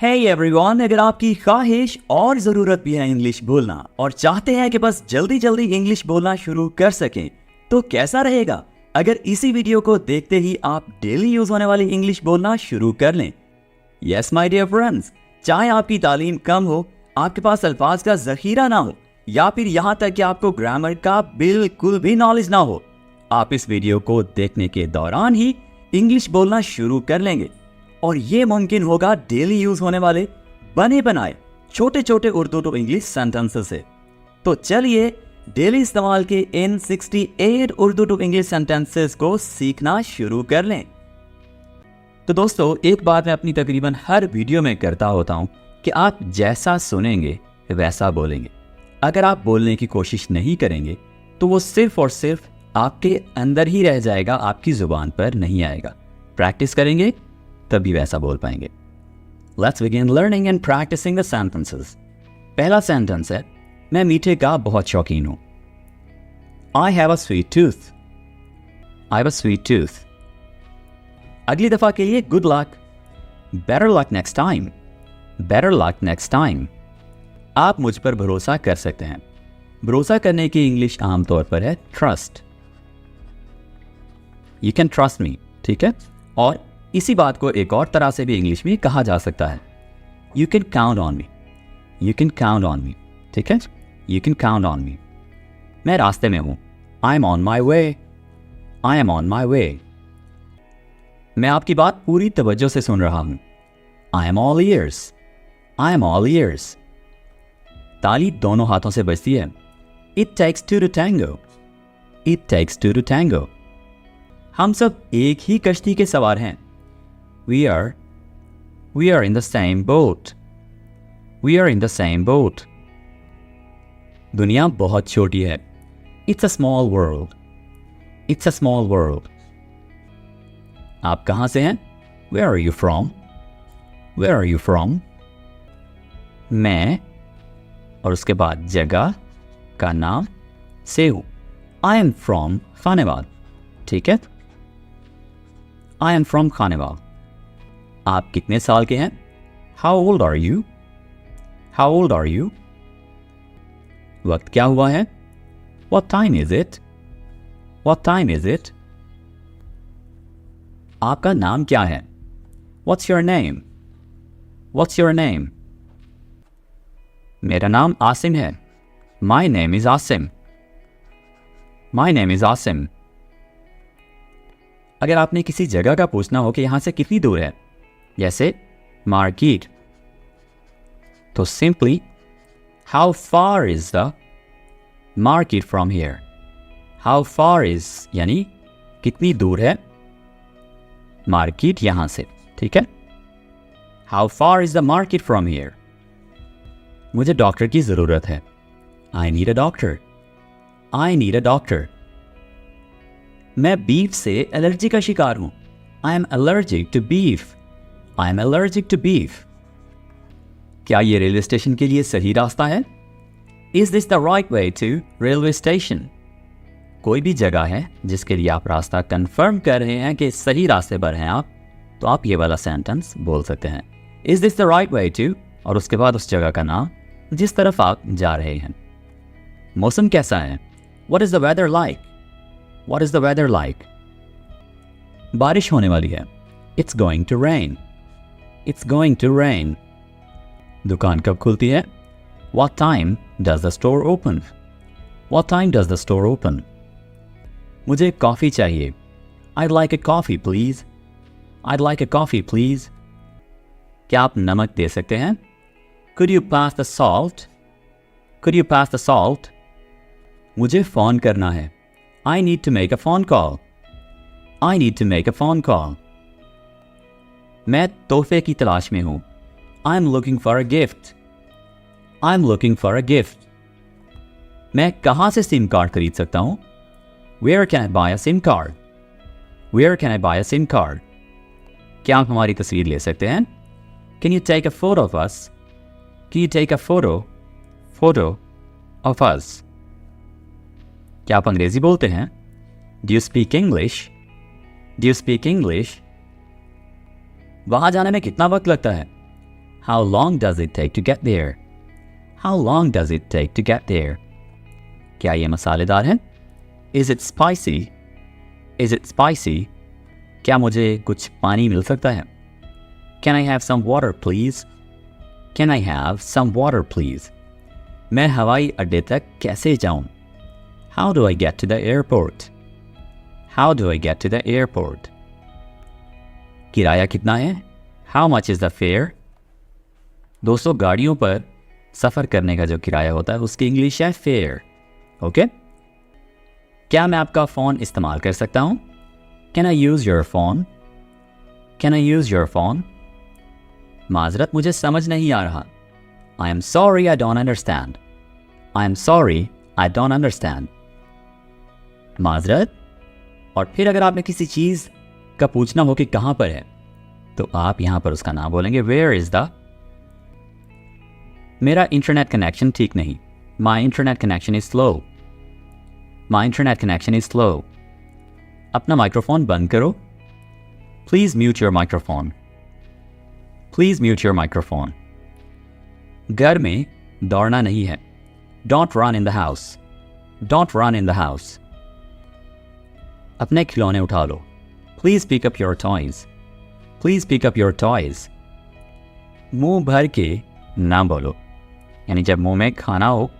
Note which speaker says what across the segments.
Speaker 1: Hey everyone, अगर आपकी ख्वाहिश और ज़रूरत भी है इंग्लिश बोलना और चाहते हैं कि बस जल्दी जल्दी इंग्लिश बोलना शुरू कर सकें, तो कैसा रहेगा अगर इसी वीडियो को देखते ही आप डेली यूज होने वाली इंग्लिश बोलना शुरू कर लें। यस माय डियर फ्रेंड्स, चाहे आपकी तालीम कम हो, आपके पास अल्फाज का ज़ख़ीरा ना हो या फिर यहाँ तक कि आपको ग्रामर का बिल्कुल भी नॉलेज ना हो, आप इस वीडियो को देखने के दौरान ही इंग्लिश बोलना शुरू कर लेंगे और ये मुमकिन होगा डेली यूज होने वाले बने बनाए छोटे छोटे उर्दू टू इंग्लिश सेंटेंसेस से। तो चलिए डेली इस्तेमाल के इन 68 उर्दू टू इंग्लिश सेंटेंसेस को सीखना शुरू कर लें। तो दोस्तों, एक बात मैं अपनी तकरीबन हर वीडियो में करता होता हूं कि आप जैसा सुनेंगे वैसा बोलेंगे। अगर आप बोलने की कोशिश नहीं करेंगे तो वो सिर्फ और सिर्फ आपके अंदर ही रह जाएगा, आपकी जुबान पर नहीं आएगा। प्रैक्टिस करेंगे तभी वैसा बोल पाएंगे। Let's begin learning and practicing the sentences. पहला सेंटेंस है, मैं मीठे का बहुत शौकीन हूं। I have a sweet tooth. I have a sweet tooth. अगली दफा के लिए good luck. Better luck next time. Better luck next time. आप मुझ पर भरोसा कर सकते हैं। भरोसा करने की इंग्लिश आमतौर पर है trust. You can trust me. ठीक है? और इसी बात को एक और तरह से भी इंग्लिश में कहा जा सकता है, You can count on me. You can count on me. ठीक है? You can count on me. मैं रास्ते में हूं, I'm on my way. I am on my way. मैं आपकी बात पूरी तवज्जो से सुन रहा हूं, I am all ears. I am all ears. ताली दोनों हाथों से बजती है, It takes two to tango. It takes two to tango. हम सब एक ही कश्ती के सवार हैं, We are in the same boat. We are in the same boat. दुनिया बहुत छोटी है, It's a small world. It's a small world. आप कहाँ से हैं? Where are you from? Where are you from? मैं और उसके बाद जगह का नाम से हूँ, I am from खानेवाल. ठीक है? I am from Khanewal. आप कितने साल के हैं? How old are you? How old are you? वक्त क्या हुआ है? What time is it? What time is it? आपका नाम क्या है? What's your name? What's your name? मेरा नाम आसिम है, My name is Asim. My name is Asim. अगर आपने किसी जगह का पूछना हो कि यहां से कितनी दूर है, जैसे मार्केट, तो simply How far is the market from here? How far is यानी कितनी दूर है मार्केट यहां से. ठीक है? How far is the market from here? मुझे डॉक्टर की जरूरत है, I need a doctor. I need a doctor. मैं बीफ से एलर्जी का शिकार हूं, I am allergic to beef. I am allergic to beef. क्या ये रेलवे स्टेशन के लिए सही रास्ता है? Is this the right way to railway station? कोई भी जगह है जिसके लिए आप रास्ता कंफर्म कर रहे हैं कि सही रास्ते पर हैं आप, तो आप ये वाला सेंटेंस बोल सकते हैं, Is this the right way to, और उसके बाद उस जगह का नाम जिस तरफ आप जा रहे हैं. मौसम कैसा है? What is the weather like? What is the weather like? बारिश होने वाली है, It's going to rain. It's going to rain. दुकान कब खुलती है? What time does the store open? What time does the store open? मुझे कॉफ़ी चाहिए, I'd like a coffee please. I'd like a coffee please. क्या आप नमक दे सकते हैं? Could you pass the salt? Could you pass the salt? मुझे phone करना है, I need to make a phone call. I need to make a phone call. मैं तोहफे की तलाश में हूँ, I'm looking for a gift. I'm looking for a gift. मैं कहाँ से सिम कार्ड खरीद सकता हूँ? Where can I buy a SIM card? Where can I buy a SIM card? क्या आप हमारी तस्वीर ले सकते हैं? Can you take a photo of us? Can you take a photo of us? क्या आप अंग्रेजी बोलते हैं? Do you speak English? Do you speak English? वहाँ जाने में कितना वक्त लगता है? How long does it take to get there? How long does it take to get there? क्या ये मसालेदार है? Is it spicy? Is it spicy? क्या मुझे कुछ पानी मिल सकता है? Can I have some water, please? Can I have some water, please? मैं हवाई अड्डे तक कैसे जाऊं? How do I get to the airport? How do I get to the airport? किराया कितना है? How much is the fare? दोस्तों, गाड़ियों पर सफ़र करने का जो किराया होता है उसकी इंग्लिश है फेयर. ओके? क्या मैं आपका फ़ोन इस्तेमाल कर सकता हूँ? Can I use your phone? Can I use your phone? माजरत, मुझे समझ नहीं आ रहा. I am sorry, I don't understand. I am sorry, I don't understand. माजरत. और फिर अगर आपने किसी चीज़ का पूछना हो कि कहाँ पर है, तो आप यहाँ पर उसका नाम बोलेंगे Where is the? मेरा इंटरनेट कनेक्शन ठीक नहीं. My internet connection is slow. My internet connection is slow. अपना माइक्रोफोन बंद करो. Please mute your microphone. Please mute your microphone. घर में दौड़ना नहीं है. Don't run in the house. Don't run in the house. अपने खिलौने उठा लो. Please pick up your toys. Please pick up your toys. मुंह भर के ना बोलो. यानी जब मुंह में खाना हो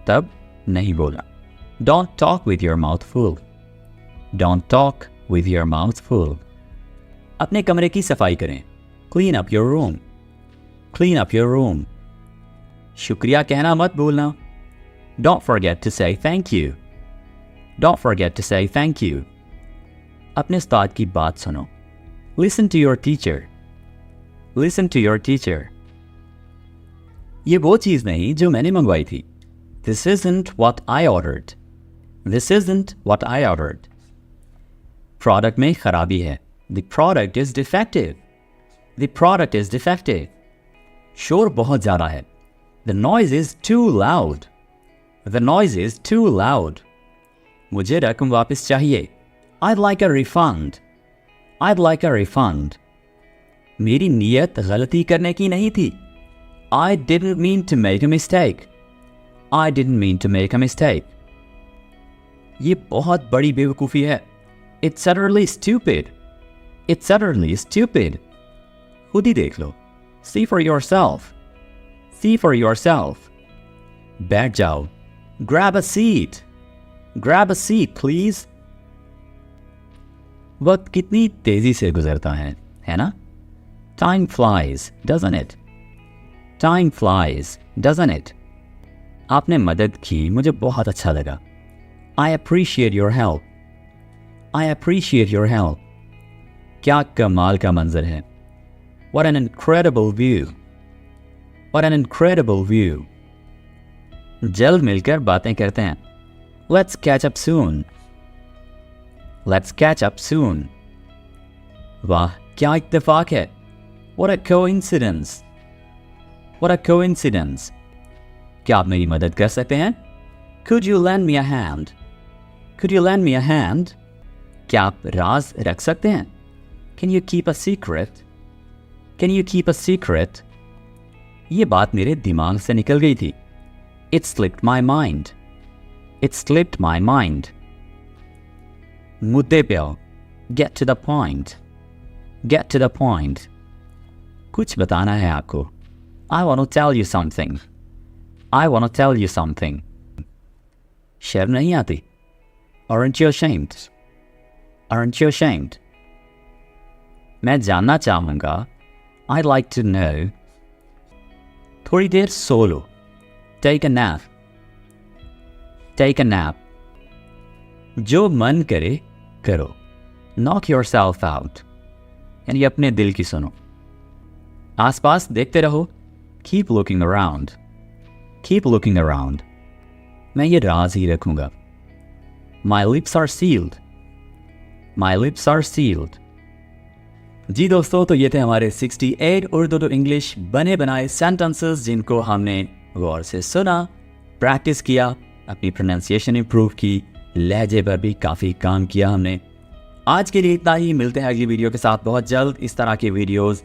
Speaker 1: तब नहीं बोलना. Don't talk with your mouth full. Don't talk with your mouth full. अपने कमरे की सफाई करें. Clean up your room. Clean up your room. शुक्रिया कहना मत भूलना. Don't forget to say thank you. Don't forget to say thank you. अपने उस्ताद की बात सुनो. Listen to your teacher. Listen to your teacher. ये वो चीज़ नहीं जो मैंने मंगवाई थी. This isn't what I ordered. This isn't what I ordered. Product में खराबी है. The product is defective. The product is defective. शोर बहुत ज़्यादा है. The noise is too loud. The noise is too loud. मुझे रकम वापस चाहिए. I'd like a refund. I'd like a refund. मेरी नीयत गलती करने की नहीं थी. I didn't mean to make a mistake. I didn't mean to make a mistake. ये बहुत बड़ी बेवकूफ़ी है. It's utterly stupid. It's utterly stupid. खुद ही देख लो. See for yourself. See for yourself. बैठ जाओ. Grab a seat. Grab a seat, please. वक्त कितनी तेज़ी से गुजरता है ना? Time flies, doesn't it? Time flies, doesn't it? आपने मदद की, मुझे बहुत अच्छा लगा. I appreciate your help. I appreciate your help. क्या कमाल का मंजर है. What an incredible view. What an incredible view. जल्द मिलकर बातें करते हैं. Let's catch up soon. Let's catch up soon. वाह, क्या इत्तेफाक है. What a coincidence. What a coincidence. क्या आप मेरी मदद कर सकते हैं? Could you lend me a hand? Could you lend me a hand? क्या आप राज रख सकते हैं? Can you keep a secret? Can you keep a secret? ये बात मेरे दिमाग से निकल गई थी. It slipped my mind. It slipped my mind. मुद्दे पे आओ. Get to the point. Get to the point. कुछ बताना है आपको. I want to tell you something. I want to tell you something. शर्म नहीं आती? Aren't you ashamed? Aren't you ashamed? मैं जानना चाहूँगा. I'd like to know. थोड़ी देर सो लो. Take a nap. Take a nap. जो मन करे करो. Knock yourself out. यानी अपने दिल की सुनो. आसपास देखते रहो. Keep looking around. Keep looking around. मैं ये राज ही रखूँगा. My lips are sealed. My lips are sealed. जी दोस्तों, तो ये थे हमारे 68 उर्दू टू इंग्लिश बने बनाए सेंटेंसेस जिनको हमने गौर से सुना, प्रैक्टिस किया, अपनी प्रोनाउंसिएशन इंप्रूव की, लहजे पर भी काफ़ी काम किया हमने. आज के लिए इतना ही. मिलते हैं अगली वीडियो के साथ बहुत जल्द. इस तरह के videos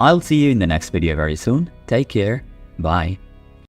Speaker 1: I'll see you in the next video very soon. Take care. Bye.